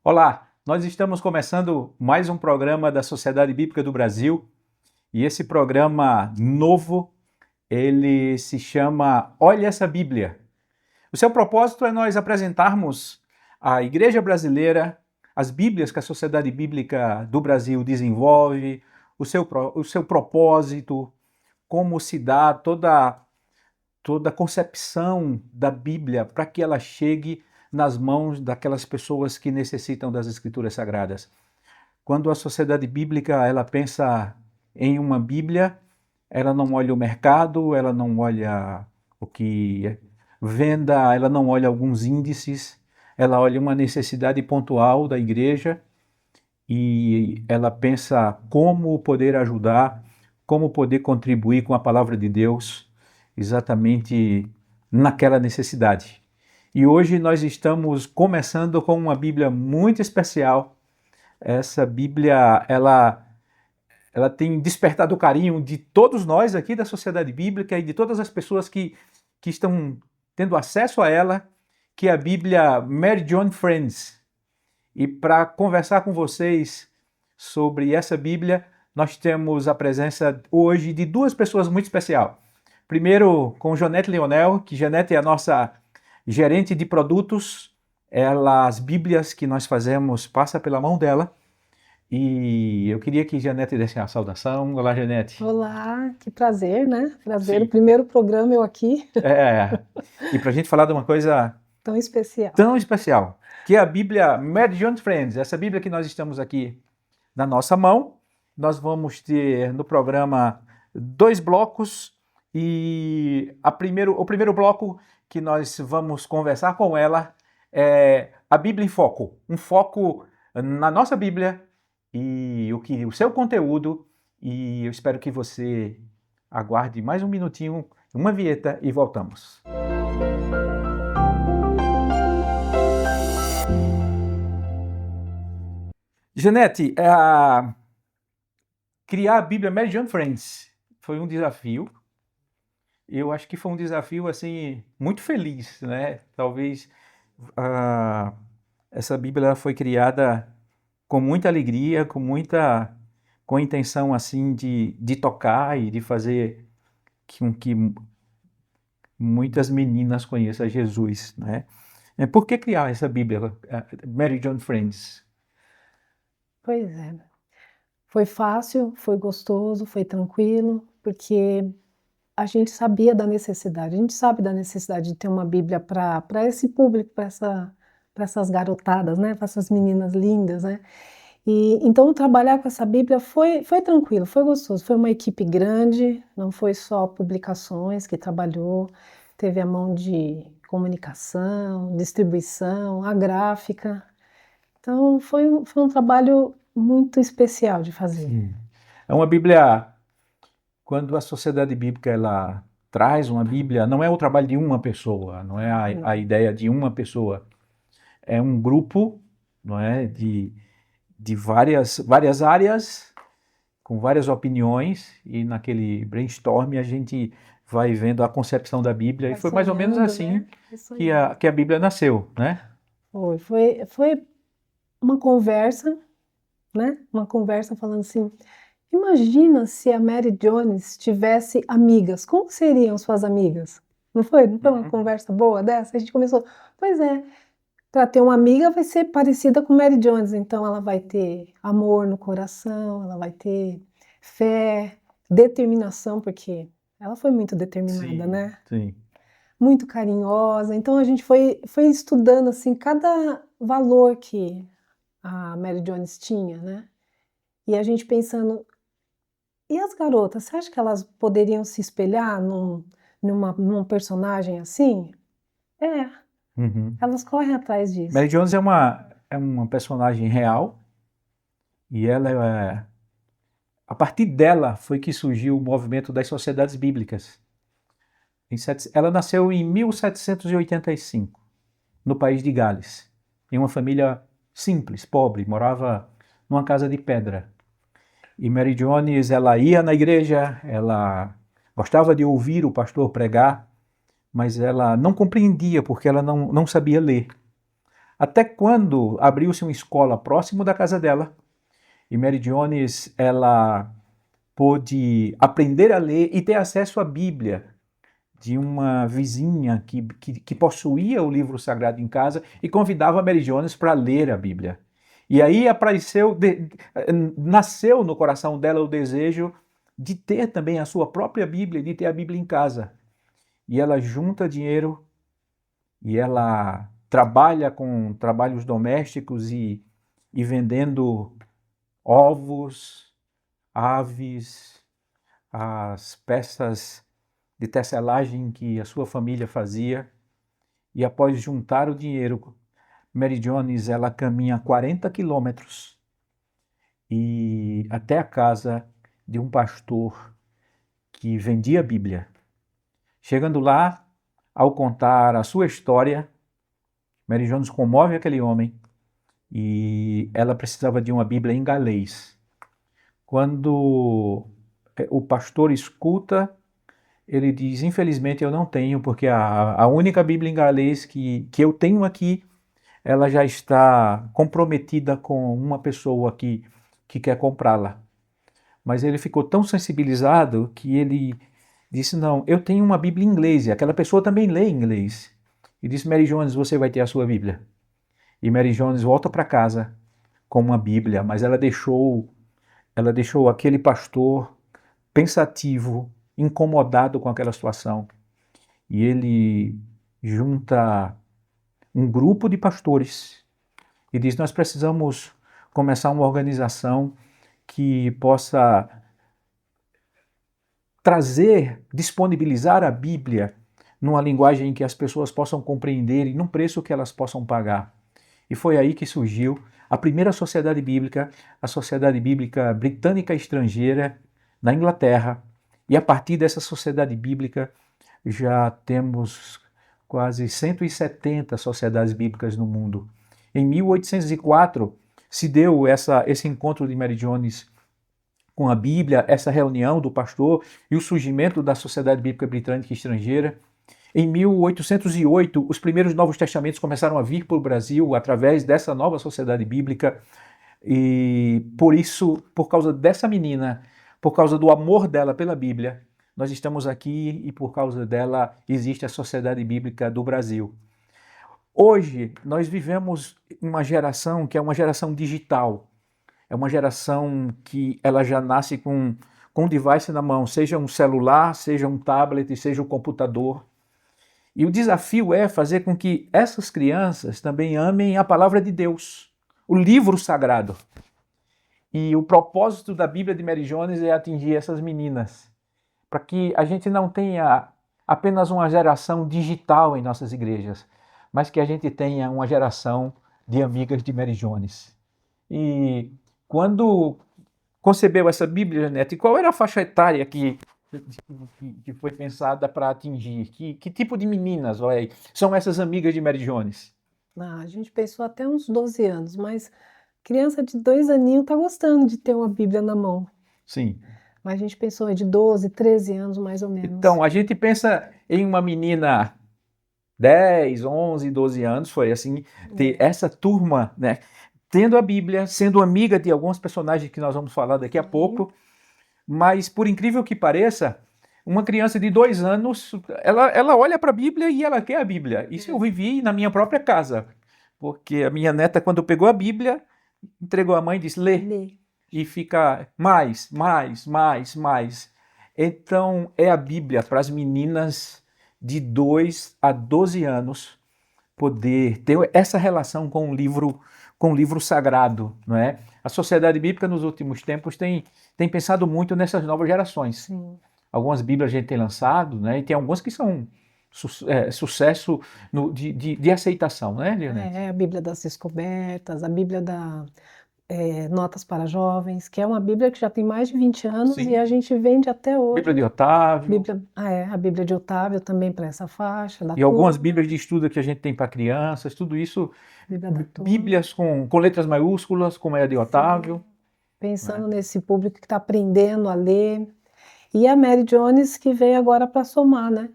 Olá, nós estamos começando mais um programa da Sociedade Bíblica do Brasil e esse programa novo, ele se chama Olha essa Bíblia. O seu propósito é nós apresentarmos à Igreja Brasileira as Bíblias que a Sociedade Bíblica do Brasil desenvolve, o seu propósito, como se dá toda a concepção da Bíblia para que ela chegue nas mãos daquelas pessoas que necessitam das Escrituras Sagradas. Quando a sociedade bíblica ela pensa em uma Bíblia, ela não olha o mercado, ela não olha o que venda, ela não olha alguns índices, ela olha uma necessidade pontual da igreja e ela pensa como poder ajudar, como poder contribuir com a palavra de Deus exatamente naquela necessidade. E hoje nós estamos começando com uma Bíblia muito especial. Essa Bíblia, ela tem despertado o carinho de todos nós aqui da Sociedade Bíblica e de todas as pessoas que estão tendo acesso a ela, que é a Bíblia Mary John Friends. E para conversar com vocês sobre essa Bíblia, nós temos a presença hoje de duas pessoas muito especiais. Primeiro, com Jonete Leonel, que Jonete é a nossa gerente de produtos. As Bíblias que nós fazemos passam pela mão dela. E eu queria que Janete desse uma saudação. Olá, Janete. Olá, que prazer, né? Prazer, Sim. o primeiro programa eu aqui. E para a gente falar de uma coisa tão especial, que é a Bíblia Mary John Friends. Essa Bíblia que nós estamos aqui na nossa mão. Nós vamos ter no programa 2 blocos e o primeiro bloco que nós vamos conversar com ela é a Bíblia em Foco. Um foco na nossa Bíblia e o seu conteúdo. E eu espero que você aguarde mais um minutinho, uma vinheta e voltamos. Janete, criar a Bíblia Mary John Friends foi um desafio. Eu acho que foi um desafio assim muito feliz, né? Talvez essa Bíblia foi criada com muita alegria, com a intenção assim de tocar e de fazer com que muitas meninas conheçam Jesus, né? Por que criar essa Bíblia, Mary John Friends? Pois é, foi fácil, foi gostoso, foi tranquilo, porque a gente sabia da necessidade, a gente sabe da necessidade de ter uma Bíblia para esse público, para essas garotadas, né? Para essas meninas lindas, né? E então trabalhar com essa Bíblia foi tranquilo, foi gostoso. Foi uma equipe grande, não foi só publicações que trabalhou, teve a mão de comunicação, distribuição, a gráfica. Então foi um trabalho muito especial de fazer. Sim. É uma Bíblia, quando a Sociedade Bíblica ela traz uma Bíblia, não é o trabalho de uma pessoa, não é a ideia de uma pessoa, é um grupo, não é, de várias áreas, com várias opiniões, e naquele brainstorm a gente vai vendo a concepção da Bíblia, e foi mais ou menos assim, né? que a Bíblia nasceu, né? Foi uma conversa, né? Uma conversa falando assim, imagina se a Mary Jones tivesse amigas, como seriam suas amigas? Não foi uma conversa boa dessa? A gente começou, pois é, para ter uma amiga vai ser parecida com Mary Jones, então ela vai ter amor no coração, ela vai ter fé, determinação, porque ela foi muito determinada, Sim, né? sim. Muito carinhosa, então a gente foi estudando assim cada valor que a Mary Jones tinha, né? E a gente pensando, e as garotas, você acha que elas poderiam se espelhar num personagem assim? Elas correm atrás disso. Mary Jones é uma personagem real e a partir dela foi que surgiu o movimento das sociedades bíblicas. Ela nasceu em 1785, no país de Gales, em uma família simples, pobre, morava numa casa de pedra. E Mary Jones, ela ia na igreja, ela gostava de ouvir o pastor pregar, mas ela não compreendia porque ela não sabia ler. Até quando abriu-se uma escola próximo da casa dela, e Mary Jones, ela pôde aprender a ler e ter acesso à Bíblia de uma vizinha que possuía o livro sagrado em casa e convidava a Mary Jones para ler a Bíblia. E aí nasceu no coração dela o desejo de ter também a sua própria Bíblia, de ter a Bíblia em casa. E ela junta dinheiro e ela trabalha com trabalhos domésticos e vendendo ovos, aves, as peças de tecelagem que a sua família fazia. E após juntar o dinheiro, Mary Jones ela caminha 40 quilômetros e até a casa de um pastor que vendia a Bíblia. Chegando lá, ao contar a sua história, Mary Jones comove aquele homem e ela precisava de uma Bíblia em galês. Quando o pastor escuta, ele diz, infelizmente eu não tenho, porque a única Bíblia em galês que eu tenho aqui, ela já está comprometida com uma pessoa que quer comprá-la. Mas ele ficou tão sensibilizado que ele disse, não, eu tenho uma Bíblia em inglês, e aquela pessoa também lê inglês. E disse, Mary Jones, você vai ter a sua Bíblia. E Mary Jones volta para casa com uma Bíblia, mas ela deixou aquele pastor pensativo, incomodado com aquela situação. E ele junta um grupo de pastores e diz, nós precisamos começar uma organização que possa trazer, disponibilizar a Bíblia numa linguagem que as pessoas possam compreender e num preço que elas possam pagar. E foi aí que surgiu a primeira sociedade bíblica, a Sociedade Bíblica Britânica Estrangeira, na Inglaterra. E a partir dessa sociedade bíblica já temos quase 170 sociedades bíblicas no mundo. Em 1804 se deu esse encontro de Mary Jones com a Bíblia, essa reunião do pastor e o surgimento da Sociedade Bíblica Britânica Estrangeira. Em 1808, os primeiros Novos Testamentos começaram a vir para o Brasil através dessa nova sociedade bíblica e por isso, por causa dessa menina, por causa do amor dela pela Bíblia, nós estamos aqui e por causa dela existe a Sociedade Bíblica do Brasil. Hoje, nós vivemos uma geração que é uma geração digital. É uma geração que ela já nasce com um device na mão, seja um celular, seja um tablet, seja um computador. E o desafio é fazer com que essas crianças também amem a palavra de Deus, o livro sagrado. E o propósito da Bíblia de Mary Jones é atingir essas meninas, para que a gente não tenha apenas uma geração digital em nossas igrejas, mas que a gente tenha uma geração de amigas de Mary Jones. E quando concebeu essa Bíblia, Janete, qual era a faixa etária que foi pensada para atingir? Que tipo de meninas são essas amigas de Mary Jones? A gente pensou até uns 12 anos, mas criança de 2 aninhos está gostando de ter uma Bíblia na mão. Sim. Mas a gente pensou de 12, 13 anos mais ou menos. Então, a gente pensa em uma menina 10, 11, 12 anos, foi assim, ter essa turma, né? Tendo a Bíblia, sendo amiga de alguns personagens que nós vamos falar daqui a pouco, mas por incrível que pareça, uma criança de 2 anos, ela olha para a Bíblia e ela quer a Bíblia. Isso eu vivi na minha própria casa, porque a minha neta, quando pegou a Bíblia, entregou a mãe e disse, lê. E fica mais. Então, é a Bíblia para as meninas de 2 a 12 anos poder ter essa relação com o livro sagrado, não é? A Sociedade Bíblica nos últimos tempos tem pensado muito nessas novas gerações. Sim. Algumas Bíblias a gente tem lançado, né? E tem algumas que são sucesso de aceitação, né, Leonete? A Bíblia das Descobertas, a Bíblia da Notas para Jovens, que é uma Bíblia que já tem mais de 20 anos. Sim. E a gente vende até hoje. Bíblia de Otávio. A Bíblia de Otávio também para essa faixa. E algumas Bíblias de estudo que a gente tem para crianças, tudo isso, Bíblias com letras maiúsculas, como é a de Otávio. Sim. Pensando nesse público que está aprendendo a ler. E a Mary Jones que veio agora para somar, né?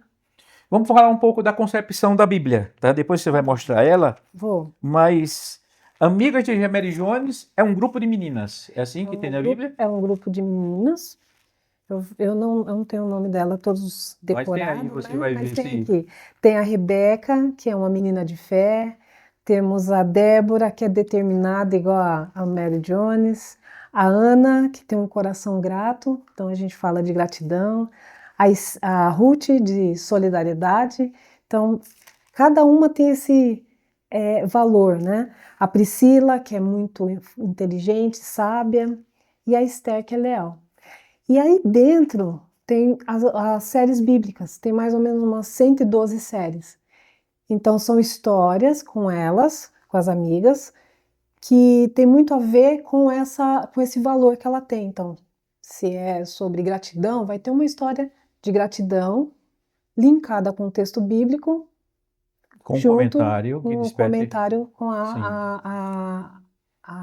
Vamos falar um pouco da concepção da Bíblia, tá? Depois você vai mostrar ela, Vou. mas Amigas de Mary Jones é um grupo de meninas, é assim que tem na Bíblia? É um grupo de meninas. Eu não tenho o nome dela todos Mas tem aí, decorados, você né? vai Mas ver tem se... aqui. Tem a Rebeca, que é uma menina de fé. Temos a Débora, que é determinada, igual a Mary Jones. A Ana, que tem um coração grato, então a gente fala de gratidão. A Ruth, de solidariedade. Então, cada uma tem esse valor, né? A Priscila, que é muito inteligente, sábia. E a Esther, que é leal. E aí dentro tem as séries bíblicas, tem mais ou menos umas 112 séries. Então são histórias com elas, com as amigas, que tem muito a ver com esse valor que ela tem. Então, se é sobre gratidão, vai ter uma história de gratidão linkada com o texto bíblico, Com um junto comentário que com um desperte... comentário com Sim. a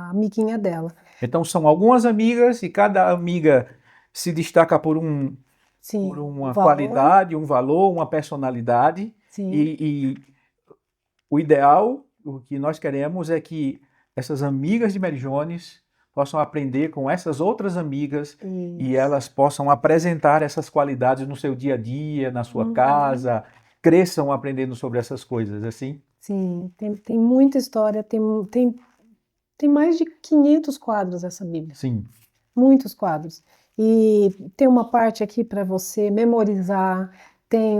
amiguinha dela. Então são algumas amigas e cada amiga se destaca por Sim, o uma valor, qualidade, um valor, uma personalidade sim, e o ideal, o que nós queremos é que essas amigas de Mary Jones possam aprender com essas outras amigas e isso. elas possam apresentar essas qualidades no seu dia a dia, na sua Uhum. casa, cresçam aprendendo sobre essas coisas, assim? Sim, tem muita história, tem mais de 500 quadros essa Bíblia, Sim. muitos quadros. E tem uma parte aqui para você memorizar, tem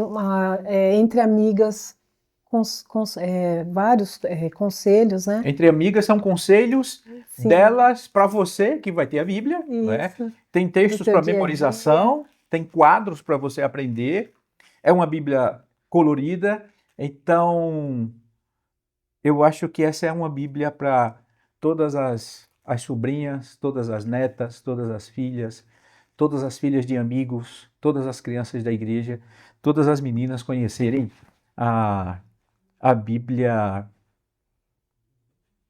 entre amigas, vários conselhos, né? Entre amigas são conselhos Sim, delas para você, que vai ter a Bíblia, não é? isso, Tem do textos seu para dia a dia. memorização, tem quadros para você aprender. É uma Bíblia colorida, então eu acho que essa é uma Bíblia para todas as sobrinhas, todas as netas, todas as filhas de amigos, todas as crianças da igreja, todas as meninas conhecerem a, a Bíblia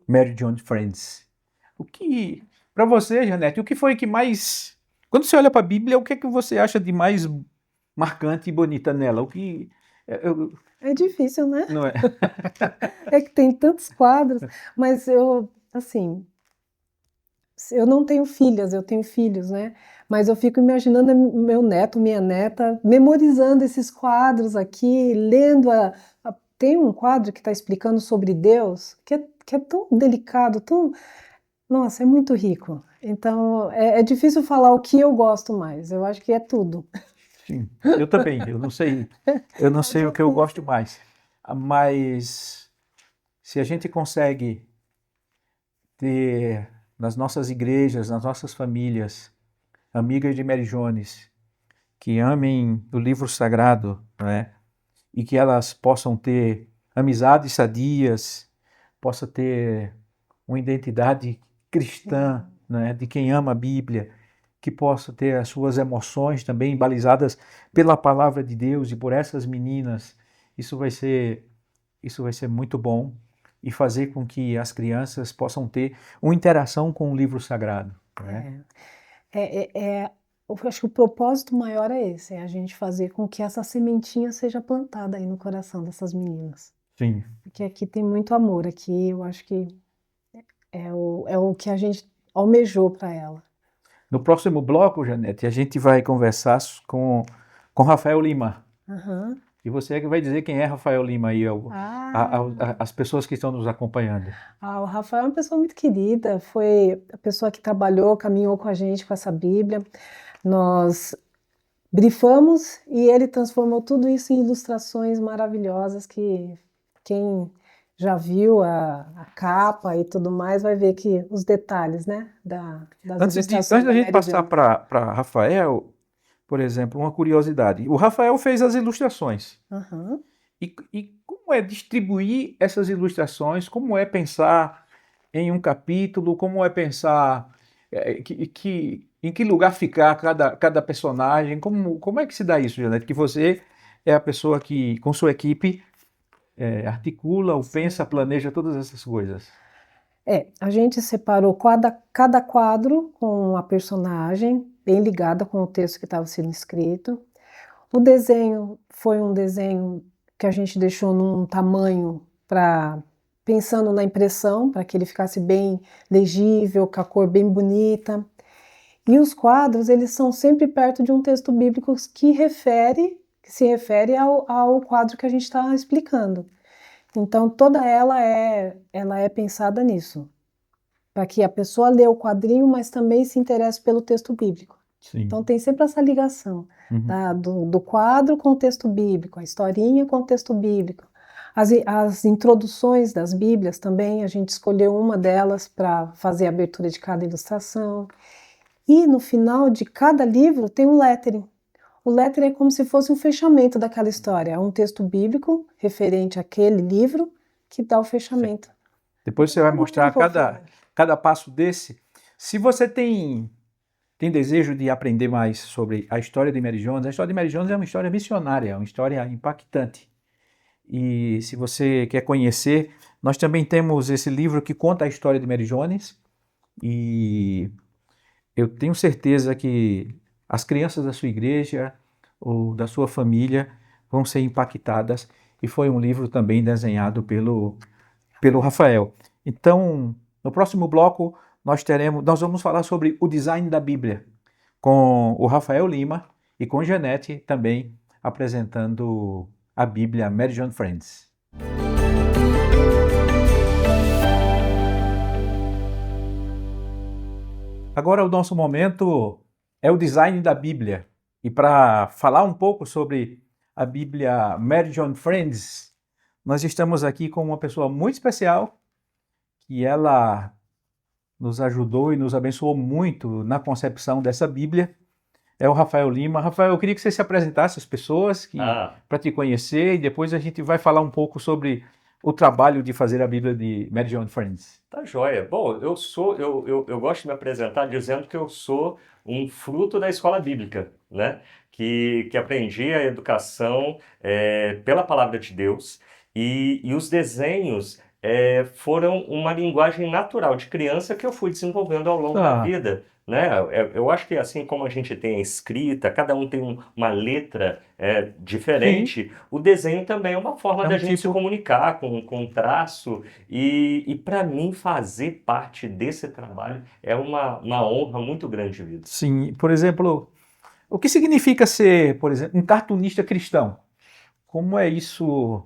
Mary John Friends. O que, para você, Janete, o que foi que mais, quando você olha para a Bíblia, o que é que você acha de mais marcante e bonita nela? O que, É difícil, né? não é? É que tem tantos quadros, mas assim, eu não tenho filhas, eu tenho filhos, né? Mas eu fico imaginando meu neto, minha neta, memorizando esses quadros aqui, lendo tem um quadro que está explicando sobre Deus, que é tão delicado, tão. Nossa, é muito rico. Então, é difícil falar o que eu gosto mais. Eu acho que é tudo. Sim, eu também. Eu não É sei o que eu gosto difícil. mais, mas se a gente consegue ter nas nossas igrejas, nas nossas famílias, amigas de Mary Jones, que amem o livro sagrado, né? E que elas possam ter amizades sadias, possa ter uma identidade cristã, Sim. né? De quem ama a Bíblia, que possa ter as suas emoções também balizadas pela palavra de Deus e por essas meninas. Isso vai ser, isso vai ser muito bom e fazer com que as crianças possam ter uma interação com o livro sagrado, né? É. Eu acho que o propósito maior é esse, é a gente fazer com que essa sementinha seja plantada aí no coração dessas meninas. Sim. Porque aqui tem muito amor, aqui eu acho que é o que a gente almejou para ela. No próximo bloco, Janete, a gente vai conversar com Rafael Lima. Aham. E você é que vai dizer quem é Rafael Lima aí, Ah, as pessoas que estão nos acompanhando. o Rafael é uma pessoa muito querida, foi a pessoa que trabalhou, caminhou com a gente com essa Bíblia. Nós brifamos e ele transformou tudo isso em ilustrações maravilhosas que quem já viu a capa e tudo mais vai ver que os detalhes, né, das Antes ilustrações da da gente Mary passar Jones. para Rafael, por exemplo, uma curiosidade. O Rafael fez as ilustrações. Aham. E como é distribuir essas ilustrações? Como é pensar em um capítulo? Como é pensar em que lugar ficar cada personagem? Como é que se dá isso, Janete? Que você é a pessoa que, com sua equipe, articula, ou pensa, Sim. planeja todas essas coisas. A gente separou cada quadro com a personagem, bem ligada com o texto que estava sendo escrito. O desenho foi um desenho que a gente deixou num tamanho pensando na impressão, para que ele ficasse bem legível, com a cor bem bonita. E os quadros, eles são sempre perto de um texto bíblico que se refere ao quadro que a gente está explicando. Então, toda ela é pensada nisso, para que a pessoa lê o quadrinho, mas também se interesse pelo texto bíblico. Sim. Então, tem sempre essa ligação do quadro com o texto bíblico, a historinha com o texto bíblico. As introduções das Bíblias também, a gente escolheu uma delas para fazer a abertura de cada ilustração. E no final de cada livro tem um lettering. O lettering é como se fosse um fechamento daquela história. É um texto bíblico referente àquele livro que dá o fechamento. Sim. Depois você vai mostrar cada passo desse. Se você tem desejo de aprender mais sobre a história de Mary Jones, a história de Mary Jones é uma história missionária, é uma história impactante. E se você quer conhecer, nós também temos esse livro que conta a história de Mary Jones. E eu tenho certeza que as crianças da sua igreja ou da sua família vão ser impactadas. E foi um livro também desenhado pelo Rafael. Então, no próximo bloco, nós vamos falar sobre o design da Bíblia, com o Rafael Lima e com Janete também apresentando a Bíblia Mary John Friends. Agora o nosso momento é o design da Bíblia. E para falar um pouco sobre a Bíblia Mary John Friends, nós estamos aqui com uma pessoa muito especial, que ela nos ajudou e nos abençoou muito na concepção dessa Bíblia. É o Rafael Lima. Rafael, eu queria que você se apresentasse às pessoas para te conhecer, e depois a gente vai falar um pouco sobre o trabalho de fazer a Bíblia de Mary John Friends. Tá joia. Bom, eu gosto de me apresentar dizendo que eu sou um fruto da escola bíblica, né? Que aprendi a educação pela palavra de Deus, e os desenhos foram uma linguagem natural de criança que eu fui desenvolvendo ao longo da vida, né? Eu acho que assim como a gente tem a escrita, cada um tem uma letra diferente, sim, o desenho também é uma forma da gente se comunicar com traço, e para mim fazer parte desse trabalho é uma honra muito grande, vida. Sim, por exemplo, o que significa ser, por exemplo, um cartunista cristão? Como é isso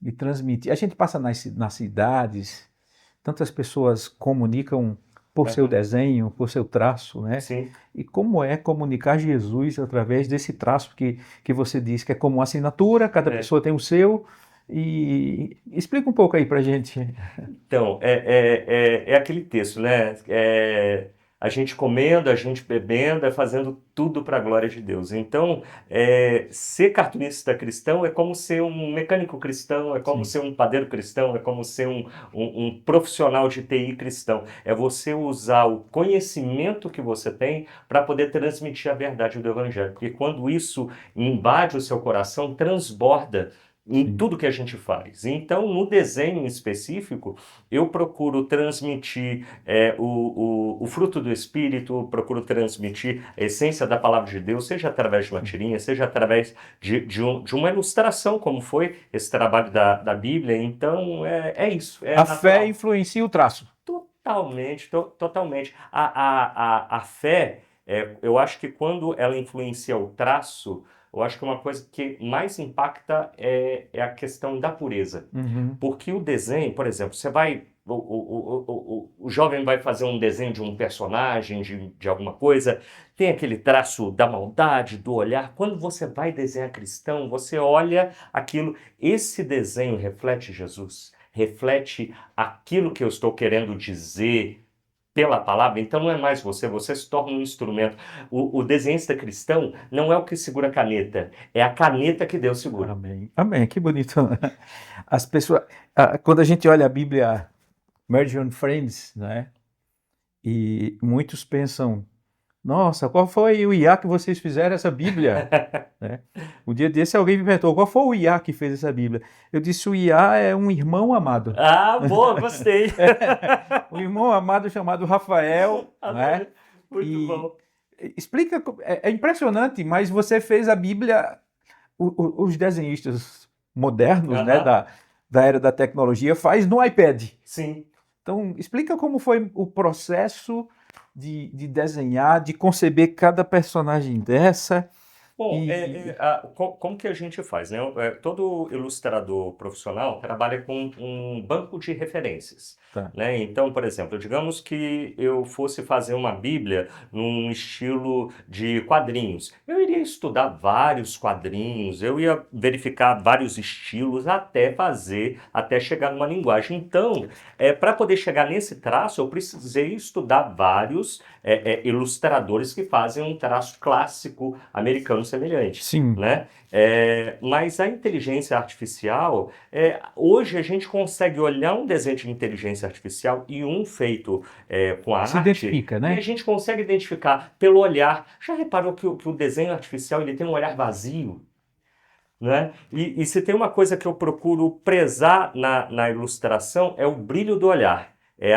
de transmitir? A gente passa nas cidades, tantas pessoas comunicam por seu desenho, por seu traço, né? Sim. E como é comunicar Jesus através desse traço que você diz que é como uma assinatura, cada pessoa tem o seu, e explica um pouco aí pra gente. Então, é aquele texto, né? A gente comendo, a gente bebendo, fazendo tudo para a glória de Deus. Então, ser cartunista cristão é como ser um mecânico cristão, é como ser um padeiro cristão, é como ser um profissional de TI cristão. É você usar o conhecimento que você tem para poder transmitir a verdade do Evangelho. Porque quando isso invade o seu coração, transborda em tudo que a gente faz. Então, no desenho específico, eu procuro transmitir o fruto do Espírito, procuro transmitir a essência da palavra de Deus, seja através de uma tirinha, seja através de uma ilustração, como foi esse trabalho da Bíblia. Então, é isso. A fé influencia o traço. Totalmente, totalmente. A fé, eu acho que quando ela influencia o traço, eu acho que uma coisa que mais impacta é a questão da pureza. Porque o desenho, por exemplo, você vai... O jovem vai fazer um desenho de um personagem, de alguma coisa, tem aquele traço da maldade, do olhar. Quando você vai desenhar cristão, você olha aquilo. Esse desenho reflete Jesus, reflete aquilo que eu estou querendo dizer pela palavra. Então não é mais você se torna um instrumento. O desenhista cristão não é o que segura a caneta, é a caneta que Deus segura. Amém, amém, que bonito. As pessoas, quando a gente olha a Bíblia Mary John Friends, né, e muitos pensam, nossa, qual foi o IA que vocês fizeram essa Bíblia? Né? Um dia desse alguém me perguntou, qual foi o IA que fez essa Bíblia? Eu disse, o IA é um irmão amado. Ah, boa, gostei. Um irmão amado chamado Rafael. Né? Muito bom. explica, é impressionante, mas você fez a Bíblia, os desenhistas modernos, né, Aham, da era da tecnologia, faz no iPad. sim. Então, explica como foi o processo de desenhar, de conceber cada personagem dessa Bom, e... como que a gente faz, né? Todo ilustrador profissional trabalha com um banco de referências, Tá. né? Então, por exemplo, digamos que eu fosse fazer uma Bíblia num estilo de quadrinhos. Eu iria estudar vários quadrinhos, eu ia verificar vários estilos até chegar numa linguagem. Então, para poder chegar nesse traço, eu precisei estudar vários ilustradores que fazem um traço clássico americano semelhante, Sim, né? Mas a inteligência artificial, hoje a gente consegue olhar um desenho de inteligência artificial e um feito com se arte, identifica, e a né? gente consegue identificar pelo olhar. Já reparou que o desenho artificial ele tem um olhar vazio? Né? E se tem uma coisa que eu procuro prezar na ilustração é o brilho do olhar, é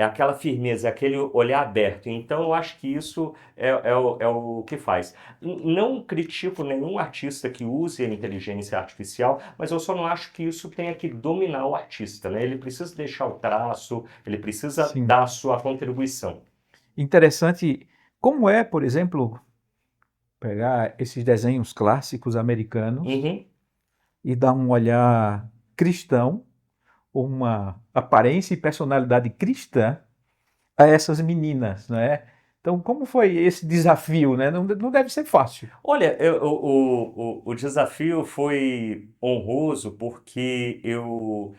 aquela firmeza, é aquele olhar aberto. Então, eu acho que isso é o que faz. Não critico nenhum artista que use a inteligência artificial, mas eu só não acho que isso tenha que dominar o artista, né? Ele precisa deixar o traço, ele precisa Sim. dar a sua contribuição. Interessante. Como é, por exemplo, pegar esses desenhos clássicos americanos Uhum. e dar um olhar cristão, uma aparência e personalidade cristã a essas meninas, né? Então, como foi esse desafio, né? Não deve ser fácil. Olha, o desafio foi honroso porque eu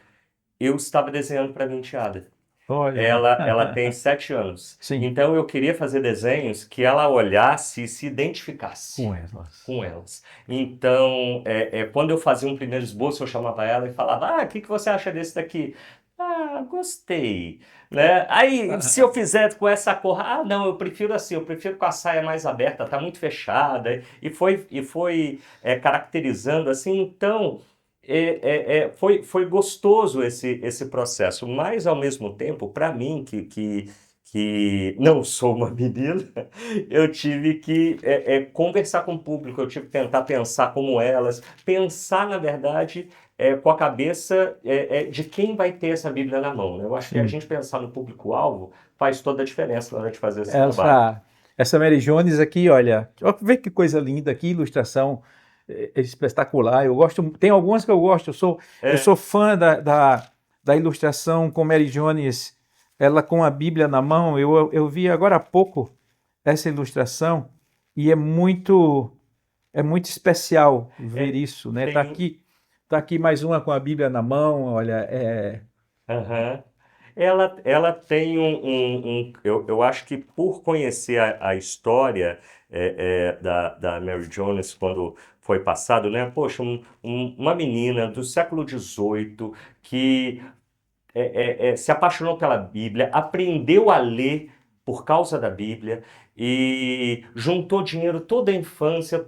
estava desenhando para minha enteada. Olha, Ela tem 7 anos. sim, Então eu queria fazer desenhos que ela olhasse e se identificasse com elas. com elas. Então, quando eu fazia um primeiro esboço, eu chamava ela e falava: Ah, o que que você acha desse daqui? Ah, gostei, né? Aí, se eu fizer com essa cor, ah, não, eu prefiro assim, eu prefiro com a saia mais aberta, tá muito fechada, e foi caracterizando assim. Então, foi gostoso esse processo, mas ao mesmo tempo, para mim, que não sou uma menina, eu tive que conversar com o público, eu tive que tentar pensar como elas, pensar, na verdade, com a cabeça de quem vai ter essa Bíblia na mão, né? Eu acho que a Sim. gente pensar no público-alvo faz toda a diferença na hora de fazer esse trabalho. Essa Mary Jones aqui, olha, vê que coisa linda, que ilustração espetacular. Eu gosto, tem algumas que eu gosto. Eu É, sou fã da ilustração com Mary Jones, ela com a Bíblia na mão. Eu vi agora há pouco essa ilustração e é muito especial ver é, isso, né? tem. Tá aqui mais uma com a Bíblia na mão. Olha, Aham. Ela tem eu acho que por conhecer a história da Mary Jones quando foi passado, né? Poxa, uma menina do século XVIII que se apaixonou pela Bíblia, aprendeu a ler por causa da Bíblia e juntou dinheiro toda a infância,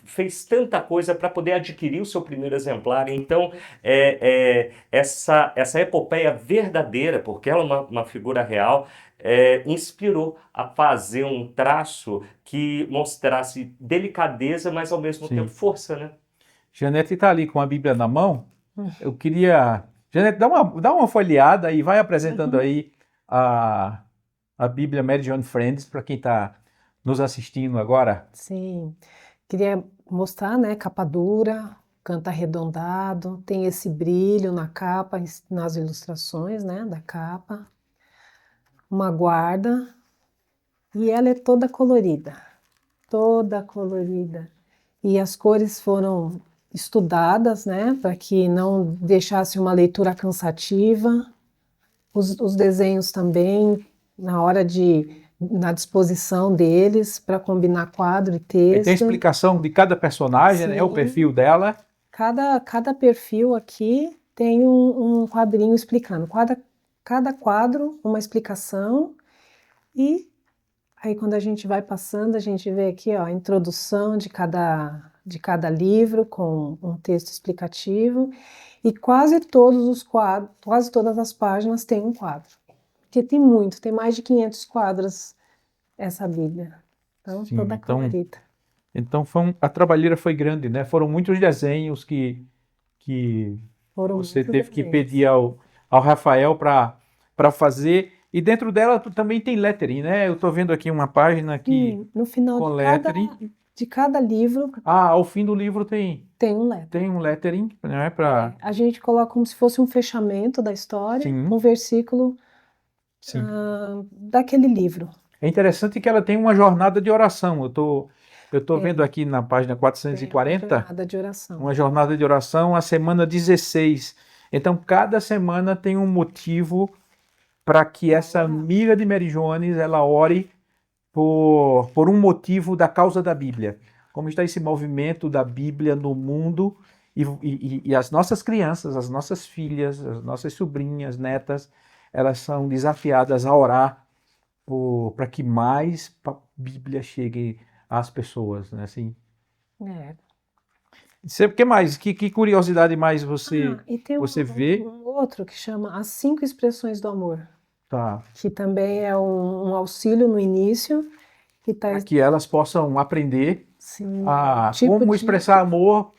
fez tanta coisa para poder adquirir o seu primeiro exemplar. Então, essa epopeia verdadeira, porque ela é uma figura real, inspirou a fazer um traço que mostrasse delicadeza, mas ao mesmo tempo sim. força, né? Janete está ali com a Bíblia na mão. Hum. Eu queria. Janete, dá uma folheada e vai apresentando Uhum. aí a Bíblia Mary John Friends para quem está nos assistindo agora. Sim, queria mostrar, né, capa dura, canto arredondado, tem esse brilho na capa, nas ilustrações, né, da capa, uma guarda, e ela é toda colorida. E as cores foram estudadas, né, para que não deixasse uma leitura cansativa. Os desenhos também, na disposição deles, para combinar quadro e Aí tem a texto. explicação de cada personagem, né, o Sim, perfil dela. cada perfil aqui tem um quadrinho explicando. Cada quadro, uma explicação. E aí, quando a gente vai passando, a gente vê aqui, ó, a introdução de cada livro com um texto explicativo. E quase todos os quadros, quase todas as páginas têm um quadro. Porque tem mais de 500 quadros essa Bíblia. Então, Sim, toda então, colorida. a trabalheira foi grande, né? Foram muitos desenhos que Foram você muitos teve que desenhos. pedir ao Rafael para fazer. E dentro dela também tem lettering, né? Eu estou vendo aqui uma página aqui Sim, no final com lettering. de cada livro Ao fim do livro tem tem um lettering. lettering, né? Para A gente coloca como se fosse um fechamento da história, sim, com versículo sim. daquele livro. É interessante que ela tem uma jornada de oração. Eu tô vendo Tem, aqui na página tem uma 440 jornada de oração. uma jornada de oração, a semana 16. Então, cada semana tem um motivo para que Pra essa orar. amiga de Mary Jones ela ore por um motivo da causa da Bíblia. Como está esse movimento da Bíblia no mundo e as nossas crianças, as nossas filhas, as nossas sobrinhas, netas, elas são desafiadas a orar para que mais Bíblia chegue às pessoas, né? Assim, É. o que mais? Que curiosidade mais você E tem você vê? um outro que chama As 5 Expressões do Amor, Tá. que também é um auxílio no início, que está Para que elas possam aprender assim, a tipo como de. expressar amor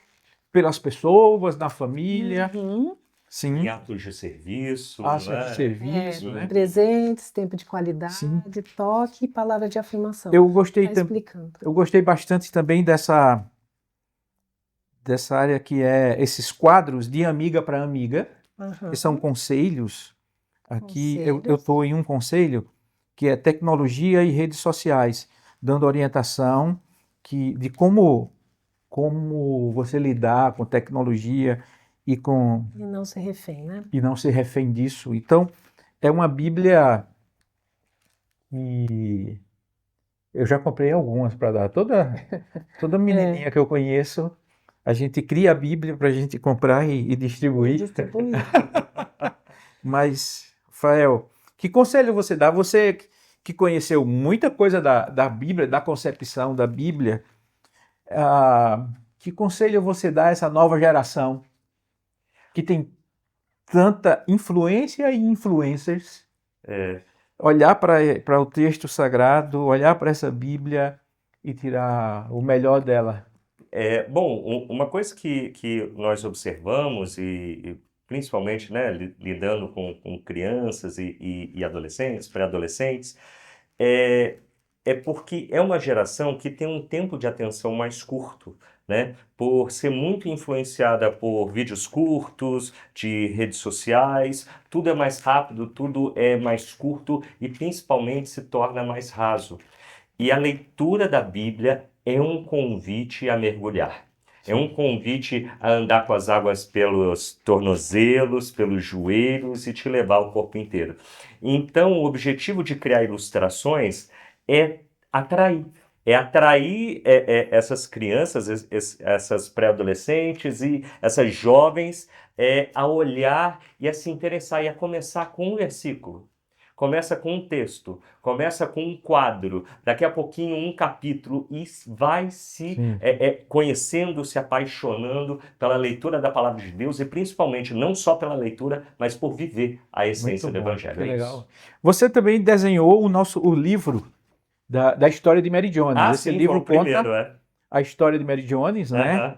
pelas pessoas, na família, Uhum. Em sim, atos de serviço, atos não de é? serviço, né? Presentes, tempo de Sim. qualidade, toque e palavra de afirmação. Eu gostei, Está explicando. eu gostei bastante também dessa área que é esses quadros de amiga para amiga, que são Aham. conselhos. Aqui eu Conselhos. estou em um conselho que é tecnologia e redes sociais, dando orientação de como você lidar com tecnologia e E não ser refém, né? e não ser refém disso. Então, é uma Bíblia e eu já comprei algumas para dar. Toda menininha que eu conheço, a gente cria a Bíblia para a gente comprar e E distribuir. distribuir. Mas, Rafael, que conselho você dá? Você que conheceu muita coisa da Bíblia, da concepção da Bíblia, que conselho você dá a essa nova geração que tem tanta influência e influencers, É, olhar para o texto sagrado, olhar para essa Bíblia e tirar o melhor dela? Bom, uma coisa que nós observamos, e principalmente, né, lidando com crianças e adolescentes, pré-adolescentes, é, é porque é uma geração que tem um tempo de atenção mais curto, né? Por ser muito influenciada por vídeos curtos, de redes sociais, tudo é mais rápido, tudo é mais curto e principalmente se torna mais raso. E a leitura da Bíblia é um convite a mergulhar. É um convite a andar com as águas pelos tornozelos, pelos joelhos e te levar ao corpo inteiro. Então, o objetivo de criar ilustrações é atrair. É atrair essas crianças, essas pré-adolescentes e essas jovens a olhar e a se interessar e a começar com um versículo. Começa com um texto, começa com um quadro, daqui a pouquinho um capítulo e vai se Sim. conhecendo, se apaixonando pela leitura da palavra de Deus e principalmente não só pela leitura, mas por viver a essência Muito do bom, Evangelho. que É legal. isso. Você também desenhou o livro da história de Mary Jones. Ah, Esse sim, foi livro o primeiro, conta a história de Mary Jones, né? Aham.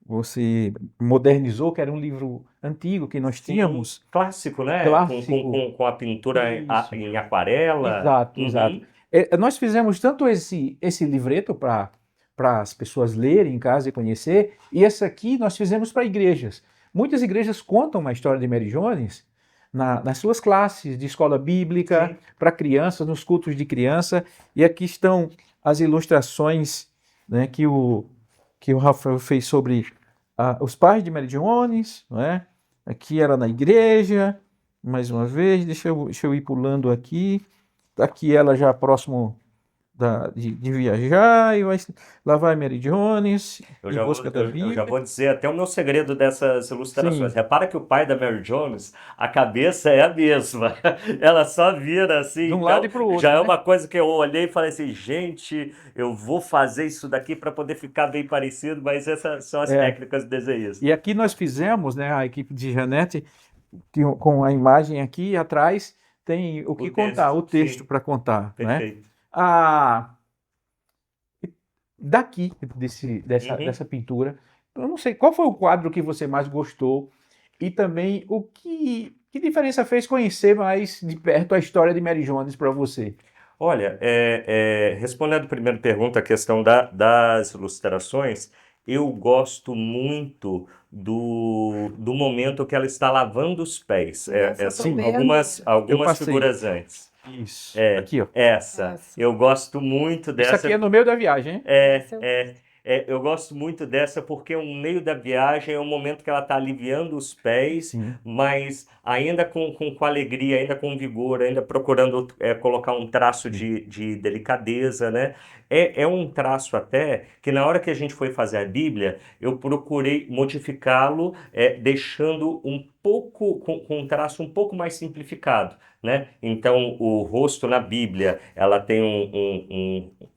Você modernizou, que era um livro antigo que nós Sim, tínhamos, clássico, né? clássico. Com a pintura Isso. em aquarela. Exato, Uhum. exato. Nós fizemos tanto esse livreto para as pessoas lerem em casa e conhecer, e esse aqui nós fizemos para igrejas. Muitas igrejas contam a história de Mary Jones nas suas classes de escola bíblica, Sim. para crianças, nos cultos de criança, e aqui estão as ilustrações, né, que o Rafael fez sobre os pais de Mary Jones, não é? Aqui era na igreja, mais uma vez, deixa eu ir pulando aqui. Aqui ela já próximo de viajar, lá vai Mary Jones, Eu em já vou, busca da eu já Bíblia. vou dizer até o meu segredo dessas ilustrações. Sim, Repara que o pai da Mary Jones, a cabeça é a mesma. Ela só vira assim. de um lado Então, e para o já outro, é né? uma coisa que eu olhei e falei assim, gente, eu vou fazer isso daqui para poder ficar bem parecido, mas essas são as É. técnicas do desenhista. E aqui nós fizemos, né, a equipe de Janete, com a imagem aqui atrás, tem o que contar, o texto sim, para contar, né? perfeito. A, daqui, Uhum. dessa pintura. Eu não sei, qual foi o quadro que você mais gostou e também que diferença fez conhecer mais de perto a história de Mary Jones para você? Olha, respondendo a primeira pergunta, a questão das ilustrações, eu gosto muito do momento que ela está lavando os pés. Essa eu tô São Sim, vendo. algumas, eu algumas passei. figuras antes. Isso. É, Aqui, ó. essa. Essa. Eu gosto muito Isso aqui é dessa. no meio da viagem, hein? É, Essa eu é, eu gosto muito dessa porque o meio da viagem é o momento que ela está aliviando os pés, Sim. mas ainda com alegria, ainda com vigor, ainda procurando colocar um traço Sim. de delicadeza, né? É um traço até que na hora que a gente foi fazer a Bíblia, eu procurei modificá-lo, deixando um pouco, com um traço um pouco mais simplificado, né? Então, o rosto na Bíblia, ela tem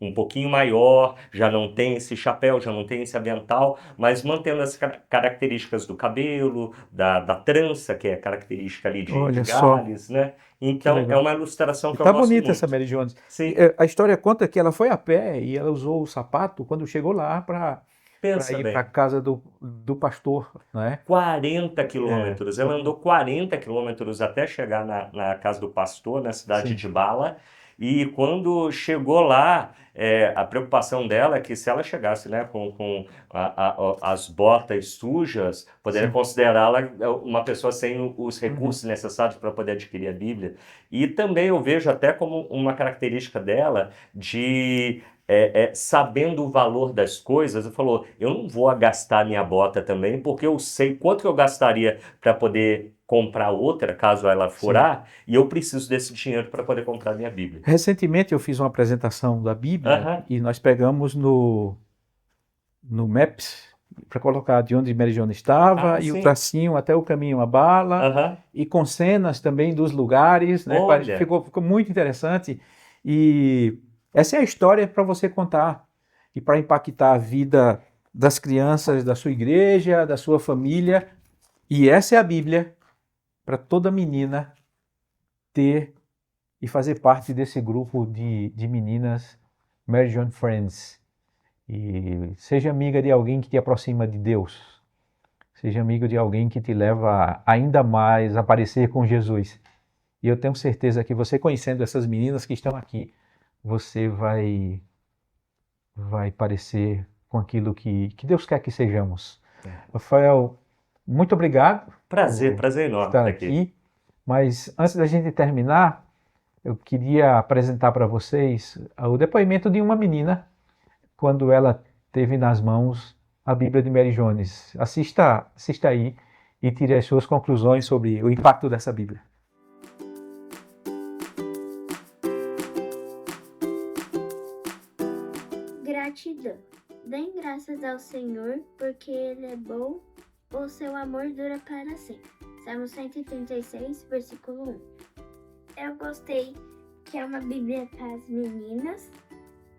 um pouquinho maior, já não tem esse chapéu, já não tem esse avental, mas mantendo as características do cabelo, da trança, que é característica ali de Olha só, Gales, né? que Então, é legal. uma ilustração E que eu tá gosto bonita essa muito. Mary Jones. Sim, A história conta que ela foi a pé e ela usou o sapato quando chegou lá para pensa ir para a bem. casa do pastor, né? 40 É, quilômetros. Ela andou 40 quilômetros até chegar na casa do pastor, na cidade sim. de Bala. E quando chegou lá, a preocupação dela é que se ela chegasse, né, com as botas sujas, poderia Sim. considerá-la uma pessoa sem os Uhum. recursos necessários para poder adquirir a Bíblia. E também eu vejo até como uma característica dela de sabendo o valor das coisas, ele falou: eu não vou gastar minha bota também, porque eu sei quanto que eu gastaria para poder comprar outra, caso ela Sim. furar, e eu preciso desse dinheiro para poder comprar minha Bíblia. Recentemente eu fiz uma apresentação da Bíblia Aham, e nós pegamos no Maps para colocar de onde Mary Jones estava ah, e o sim, tracinho até o caminho a bala aham, e com cenas também dos lugares, né? olha, Ficou muito interessante e essa é a história para você contar e para impactar a vida das crianças da sua igreja, da sua família. E essa é a Bíblia para toda menina ter e fazer parte desse grupo de meninas Mary Joan Friends. E seja amiga de alguém que te aproxima de Deus. Seja amigo de alguém que te leva ainda mais a parecer com Jesus. E eu tenho certeza que você conhecendo essas meninas que estão aqui, você vai parecer com aquilo que Deus quer que sejamos. Rafael, muito obrigado prazer, por prazer enorme estar estar aqui. aqui. Mas antes da gente terminar, eu queria apresentar para vocês o depoimento de uma menina quando ela teve nas mãos a Bíblia de Mary Jones. Assista aí e tire as suas conclusões sobre o impacto dessa Bíblia. Gratidão. Dêem graças ao Senhor, porque Ele é bom, o seu amor dura para sempre. Salmo 136, versículo 1. Eu gostei que é uma Bíblia para as meninas.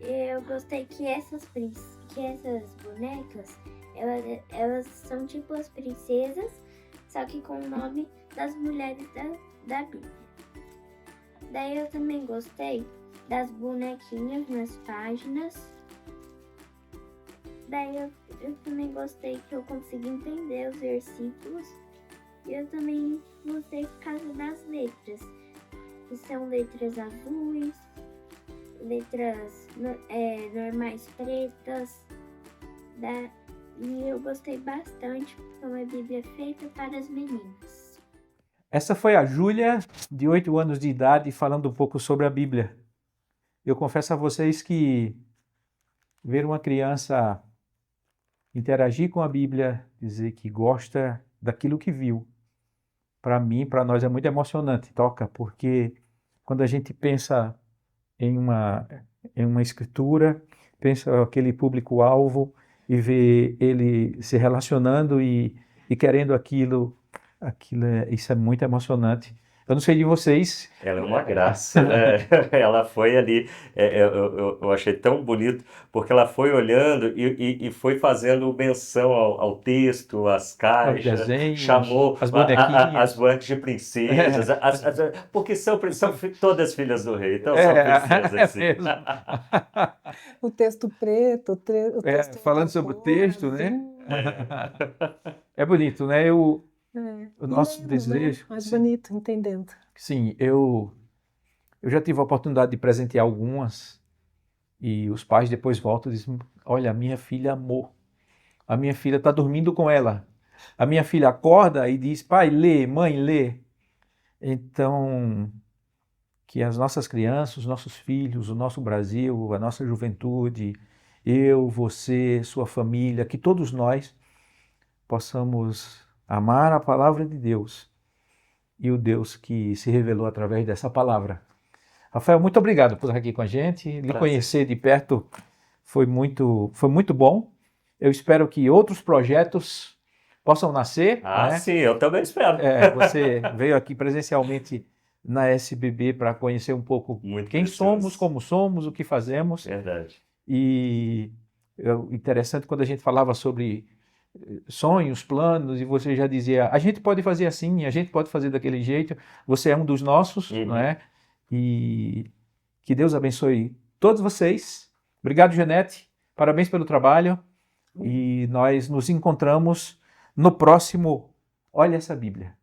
Eu gostei que essas bonecas, elas são tipo as princesas, só que com o nome das mulheres da Bíblia. Daí eu também gostei das bonequinhas nas páginas. Daí eu também gostei que eu consegui entender os versículos. E eu também gostei por causa das letras, que são letras azuis, letras normais pretas. E eu gostei bastante porque é uma Bíblia feita para as meninas. Essa foi a Júlia, de 8 anos de idade, falando um pouco sobre a Bíblia. Eu confesso a vocês que ver uma criança interagir com a Bíblia, dizer que gosta daquilo que viu, para mim, para nós é muito emocionante, toca, porque quando a gente pensa em uma escritura, pensa aquele público-alvo e vê ele se relacionando e querendo aquilo, isso é muito emocionante. Eu não sei de vocês. Ela é uma graça, né? Ela foi ali, eu achei tão bonito, porque ela foi olhando e foi fazendo menção ao texto, às Os caixas, desenhos, chamou as as bonequinhas. bonecas de princesas, porque são todas filhas do rei, então são É princesas, sim. mesmo. O texto preto, o texto em Falando outra sobre o cor, texto, né? azul. É bonito, né? O E nosso lendo, né? desejo. Mais Sim, bonito, entendendo. sim, eu já tive a oportunidade de presentear algumas e os pais depois voltam e dizem: Olha, a minha filha amou. A minha filha está dormindo com ela. A minha filha acorda e diz: Pai, lê, mãe, lê. Então, que as nossas crianças, os nossos filhos, o nosso Brasil, a nossa juventude, eu, você, sua família, que todos nós possamos amar a palavra de Deus e o Deus que se revelou através dessa palavra. Rafael, muito obrigado por estar aqui com a gente. Lhe Prazer. conhecer de perto foi muito bom. Eu espero que outros projetos possam nascer, né? Sim, eu também espero. Você veio aqui presencialmente na SBB para conhecer um pouco Muito quem precioso. somos, como somos, o que fazemos. Verdade. E interessante quando a gente falava sobre sonhos, planos, e você já dizia, a gente pode fazer assim, a gente pode fazer daquele jeito, você é um dos nossos, não é? E que Deus abençoe todos vocês. Obrigado, Janete. Parabéns pelo trabalho. E nós nos encontramos no próximo Olha essa Bíblia.